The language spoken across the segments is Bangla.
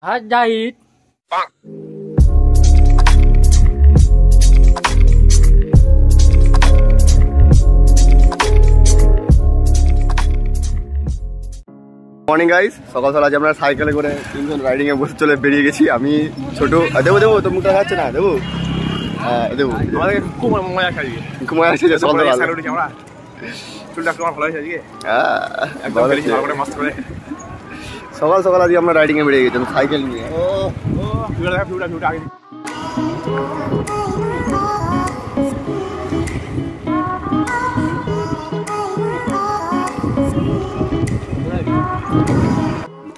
Jahit. মর্নিং গাইস, সকাল সকাল আজ আমরা সাইকেলে করে তিনজন রাইডিং এ বসে চলে বেরিয়ে গেছি। আমি ছোট দেবো তোর মুখটা খাচ্ছে না দেবো। হ্যাঁ দেবো, খুব মজা খাই খুব মজা আসছে সকাল সকাল। সকাল সকাল আজকে আমরা রাইডিং এ বেরিয়ে গেছি সাইকেল নিয়ে।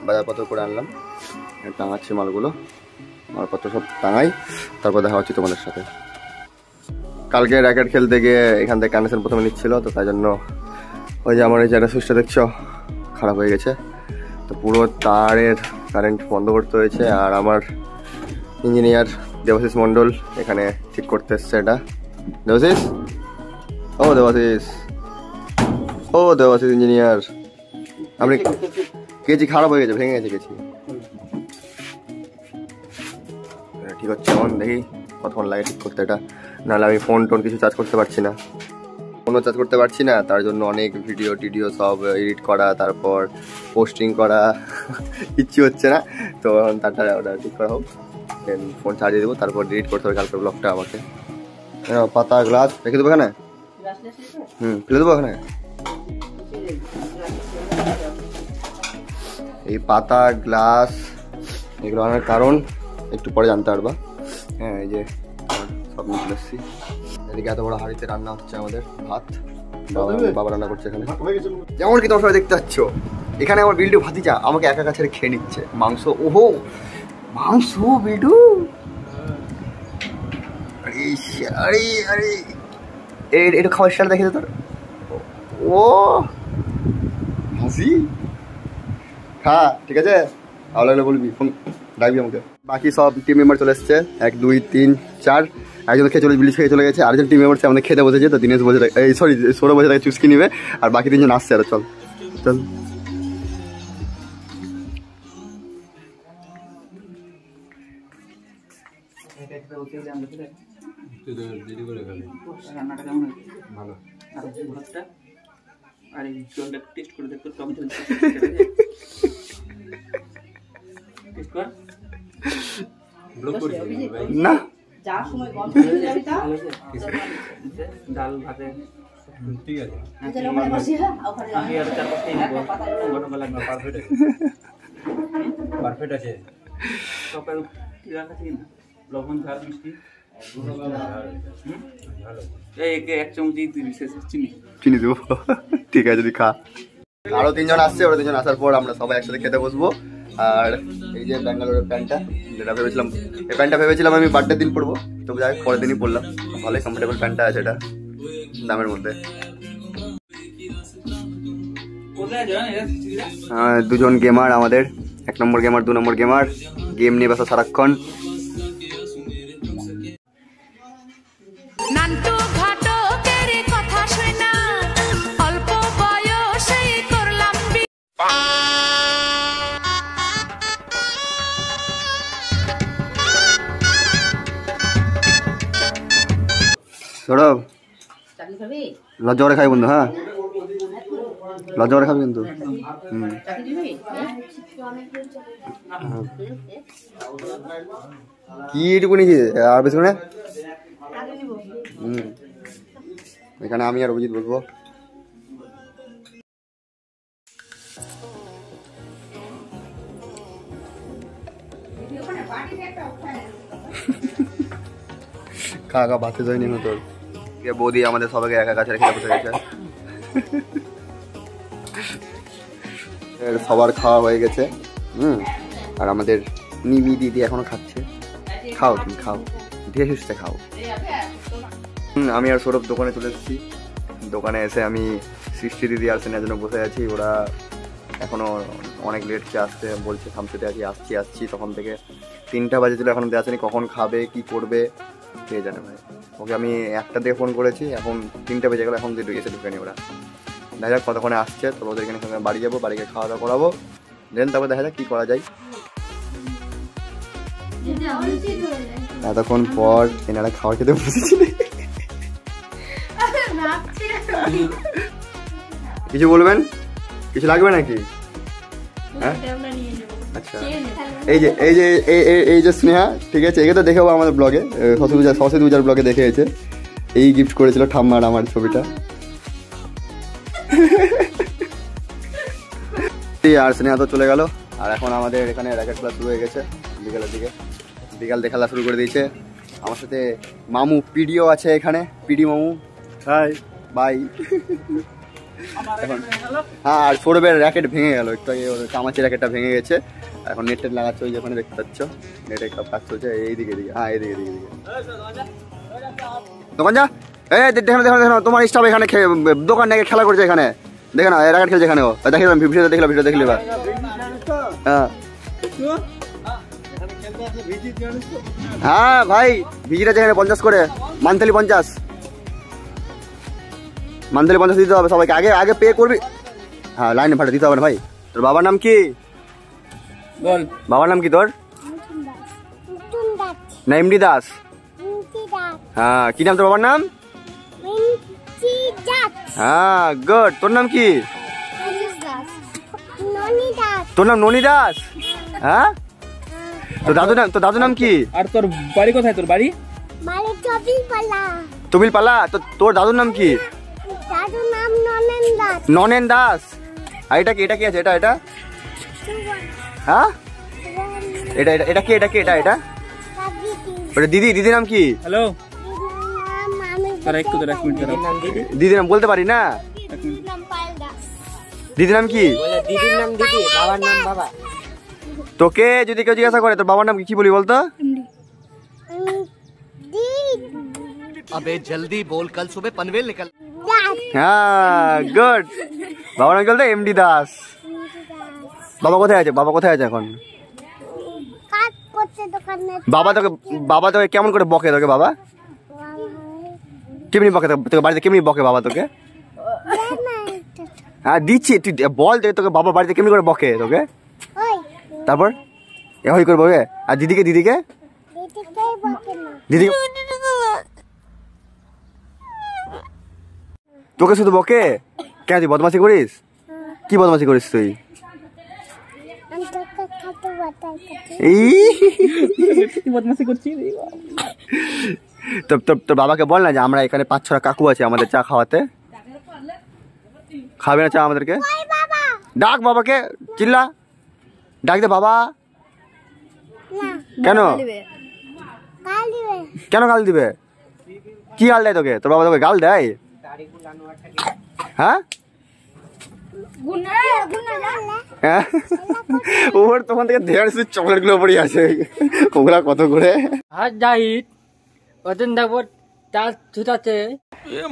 বাজারপত্র করে আনলাম, টাঙাচ্ছি মালগুলো, মালপত্র সব টাঙাই, তারপর দেখা হচ্ছে তোমাদের সাথে। কালকে র্যাকেট খেলতে গিয়ে এখান থেকে কানেকশন প্রথমে নিচ্ছিল, তো তাই জন্য ওই যে আমার এই জায়গা সুইচটা দেখছো খারাপ হয়ে গেছে, তো পুরো তারের কারেন্ট বন্ধ করতে হয়েছে। আর আমার ইঞ্জিনিয়ার দেবাশিস মণ্ডল এখানে ঠিক করতে এসছে। এটা দেবাশিস, ও দেবাশিস, ও দেবাশিস ইঞ্জিনিয়ার, আপনি কেজি খারাপ হয়ে গেছে, ভেঙে গেছে কেজি। ঠিক হচ্ছে এখন, দেখি কতক্ষণ লাগে ঠিক করতে এটা, নাহলে আমি ফোন টোন কিছু চার্জ করতে পারছি না, ফোনও চার্জ করতে পারছি না। তার জন্য অনেক ভিডিও টিডিও সব এডিট করা, তারপর পোস্টিং করা কিচ্ছু হচ্ছে না। তো এখন তারটা ওটা ঠিক করা হোক, দেন ফোন চার্জে দেবো, তারপর ডিলিট করতে হবে কালকের ব্লগটা আমাকে। পাতা গ্লাস রেখে দেবো এখানে, ফেলে দেবো এখানে। এই পাতা গ্লাস এগুলো আনার কারণ একটু পরে জানতে পারবা। হ্যাঁ, এই যে সব নিয়ে চলে এসেছি। এদিকে এত বড় হাঁড়িতে রান্না হচ্ছে আমাদের ভাত, বাবা রান্না করছে এখানে। যেমন কি তোমরা সবাই দেখতে পাচ্ছ, এখানে আমার বিল্ডু ভাতিজা আমাকে একা কাছে খেয়ে নিচ্ছে মাংস। ওহো মাংস বিল্ডু, আরে আরে আরে এটা খাওয়ার স্টাইল দেখে তোর, ও হাসি খা, ঠিক আছে? ভালো লাগলে বলবি, ফোন ডাকবি আমাকে। বাকি সব টিম মেম্বার চলে এসছে, 1 2 3 4। একজন খেয়ে চলে, বিলিশ খেয়ে চলে গেছে। আরেকজন টিম মেম্বার আমাদের খেতে বসেছে, তো দিনেশ বসে, এই সরি 16 বসে তাকে চুস্কি নিবে, আর বাকি 3 জন আসছে। আর চল চল ভালো। আর এই জলটা টেস্ট করে দেখো, টক জল টেস্ট কর। না যার সময় গন্ধ হয়ে যাবে তা ডাল ভাতে ঠিক আছে। তাহলে ওখানে বসি। হ্যাঁ ওখানে আমি আর চার পাঁচটা নিব, গঠন লাগবে। পারফেক্ট আছে, পারফেক্ট আছে। সকাল কি রাখা আছে না, লবণ ঝাল মিষ্টি ভালো। এই এক চামচ চিনি দেবো, ঠিক আছে তুই খা। আরো 3 জন আসছে, ওরা 3 জন আসার পর আমরা সবাই একসাথে খেতে বসবো। আর এই যে ব্যাঙ্গালোরের প্যান্টটা, যেটা ভেবেছিলাম, এই প্যান্টটা ভেবেছিলাম আমি বার্থডে দিন পরবো, তবে যাই পরের দিনই পরলাম। ভালোই কমফোর্টেবল প্যান্টটা আছে, এটা দামের মধ্যে। 2 জন গেমার আমাদের, 1 নম্বর গেমার 2 নম্বর গেমার, গেম নিয়ে ব্যস্ত সারাক্ষণ। সৌরভ লজ্জা করে খাই বন্ধু, হ্যাঁ লজ্জা করে খাবি কিন্তু। কি এটুকু নিয়েছি আর বেশি করে। এখানে আমি আর অভিজিৎ বসবো। খা খা, বাতে যায়নি না তোর। বৌদি আমাদের সবাইকে একা কাছে রেখে বসে গেছে। সবার খাওয়া হয়ে গেছে। আর আমাদের নিমি দিদি এখনো খাচ্ছে। খাও তুমি, খাও, ধীরে সুস্থে খাও। আমি আর সৌরভ দোকানে চলে এসেছি। দোকানে এসে আমি সৃষ্টি দিদি আর সেনার জন্য বসে আছি। ওরা এখনো অনেক লেটছে আসতে, বলছে থামতে আসছি আসছি। তখন থেকে 3টা বাজেছিল, এখনো আসেনি। কখন খাবে কি করবে কে জানে ভাই। ওকে আমি 1টা দিয়ে ফোন করেছি, এখন 3টা বেজে গেল, এখন এসে ঢুকেনি ওরা। দেখা যাক কতক্ষণে আসছে, তো ওদের এখানে বাড়ি যাবো, বাড়িকে খাওয়া দাওয়া করাবো, দেন তারপর দেখা যাক কী করা যায়। এতক্ষণ পর এনারা খাবার খেতে বসেছিলেন। কিছু বলবেন? কিছু লাগবে নাকি? হ্যাঁ আচ্ছা, এই যে স্নেহা, ঠিক আছে, একে তো দেখেও আমাদের ব্লগে, সরস্বতী পূজার ব্লগে দেখে গেছে। এই গিফট করেছিল ঠাম্মার আমার ছবিটা। আর স্নেহা তো চলে গেল। আর এখন আমাদের এখানে র্যাকেট ক্লাস শুরু হয়ে গেছে বিকালের দিকে। বিকাল খেলা শুরু করে দিয়েছে। আমার সাথে মামু পিডিও আছে এখানে, পিডি মামু, হাই বাই। হ্যাঁ, আর সৌরভের র্যাকেট ভেঙে গেল একটু আগে, কামাচি র্যাকেটটা ভেঙে গেছে। এখন নেট লাগাচ্ছে, ওই যেখানে দেখতে পাচ্ছ নেটে সব কাজ চলছে। এইদিকে হ্যাঁ এইদিকে দোকান যা, এই দেখো তোমার স্টাফ এখানে দোকান নাকি খেলা করছে এখানে, দেখে না র্যাকেট খেলছে এখানেও, দেখলাম ভিডিও দেখলি বা। হ্যাঁ হ্যাঁ ভাই, ভিজিটা যেখানে 50 করে মান্থলি 50 দিতে হবে সবাইকে। আগে পে করবি। হ্যাঁ লাইনে ফাটা দিতে হবে না ভাই। তোর বাবার নাম কি বল? বাবার নাম কি তোর? না এমডি দাস। হ্যাঁ, কি নাম তোর বাবার নাম? হ্যাঁ গুড। তোর নাম কি? তোর নাম ননি দাস। হ্যাঁ, তোর দাদু নাম কি? আর তোর বাড়ি কোথায়? তোর বাড়ি তবিল পালা। তোর দাদুর নাম কি? ননেন দাস। আর এটা কি আছে? এটা হ্যাঁ, এটা কি? এটা দিদি নাম কি? হ্যালো, দিদি নাম বলতে পারি না। দিদির নাম কি? দিদির নাম দিদি, বাবার নাম বাবা। তোকে যদি কেউ জিজ্ঞাসা করে তোর বাবার নাম কি বলি বলতো? अबे जल्दी बोल, कल सुबह पनवेल निकल। हाँ गुड। बाबा नाम বলতে এমডি দাস। বাবা কোথায় আছে এখন? বাবা তোকে কেমন করে বকে তোকে? বাবা কেমনি বকে তোকে? বাড়িতে কেমনি বকে বাবা তোকে? হ্যাঁ দিচ্ছি, তুই বল তোকে বাবা বাড়িতে কেমনি করে বকে তোকে? তারপর এভাবে করে বকে। আর দিদিকে তোকে শুধু বকে কেন? তুই বদমাশি করিস? কি বদমাশি করিস তুই? তোর বাবাকে বল না যে আমরা এখানে 5-6 কাকু আছে আমাদের চা খাওয়াতে। খাবে না চা আমাদেরকে? ডাক বাবাকে, চিল্লা ডাক দে বাবা। কেন গাল দিবে? কি গাল দেয় তোকে? তোর বাবা তোকে গাল দেয়? হ্যাঁ, ওর তখন থেকে 150 চকলেট গুলো পড়ে আছে, ওগুলা কত করে?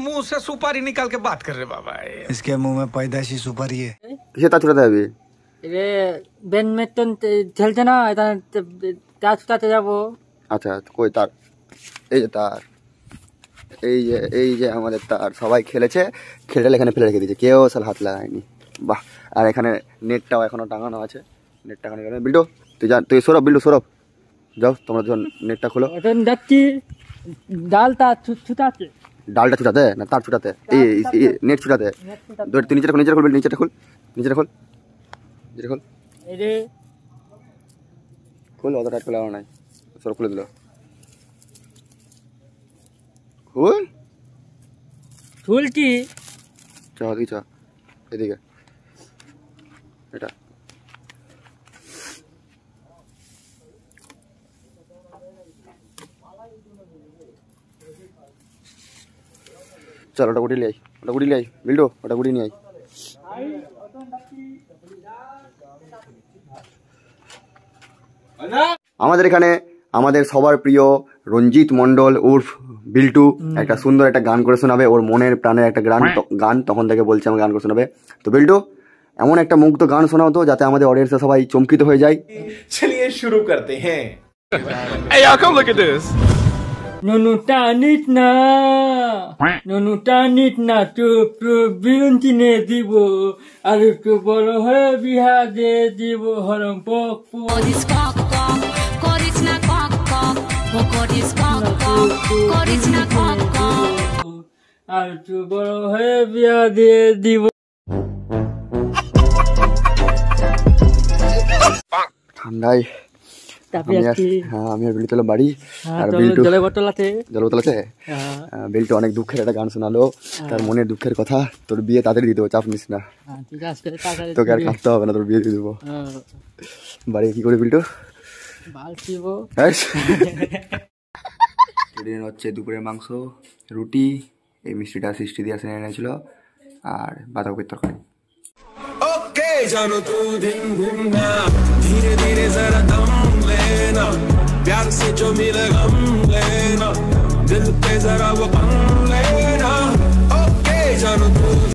मुंह से सुपारी निकाल के बात कर रहे बाबा। इसके मुंह में पैदाइशी सुपारी है। किसे तार छुटाते अभी? চলছে না, তার ছুটাতে যাবো। আচ্ছা কই তার? এই যে আমাদের তার সবাই খেলেছে, খেলটা এখানে ফেলে রেখে দিয়েছে, কেউ সাল হাত লাগায়নি। বাহ। আর এখানে নেটটাও এখনো টাঙানো আছে। নেটটা এখানে বিল্ডু তুই সৌরভ যাও, তোমরা যখন নেটটা খোলো। যাচ্ছি। ডালটা ছুটাতে না তার ছুটাতে? এই নেট ছুটাতে। তুই নিচেটা খোল অত টাইট খোলা নাই। সৌরভ খুলে দিল। খুলছি। চ এদিকে। এটা চল, ওটা গুটি নিয়ে আই বিল্ডু, ওটা গুটি নিয়ে আই। আমাদের এখানে আমাদের সবার প্রিয় রঞ্জিত মন্ডল উর্ফ বিল্টু একটা সুন্দর একটা গান করে শোনাবে, ওর মনের প্রাণের একটা গান। তখন থেকে বলছে আমার গান করে শোনাবে। তো বিল্টু এমন একটা মুগ্ধ গান শোনাও তো যাতে আমাদের অডিয়েন্সে সবাই চমকিত হয়ে যায়। चलिए शुरू करते हैं। Hey y'all, come look at this. Nunuta nit na tu biuntine dibo aru tu bolo hoye biha de dibo horom pok pok. আর একটু বড় হয়ে বিয়া দিয়ে দিব। ঠান্ডায় আমি আর বিল্টু চলো বাড়ি। আর বিল্টু জলে বোতল আছে, বিল্টু অনেক দুঃখের একটা গান শোনালো, তার মনের দুঃখের কথা। তোর বিয়ে তাড়াতাড়ি দিয়ে দেবো, চাপ নিস না, ঠিক আছে, তোকে আর কাঁদতে হবে না, তোর বিয়ে দিয়ে দেবো। বাড়ি কি করে বিল্টু হচ্ছে দুপুরের মাংস, রুটি, এই মিষ্টিটা সৃষ্টি দিয়ে আসে এনেছিল, আর বাঁধাকপির তরকারি। ओके जानो तू दिन दिन ना, धीरे धीरे जरा दम लेना, प्यार से जो मिले गम लेना, दिल पे जरा वो कम लेना। ओके जानो तू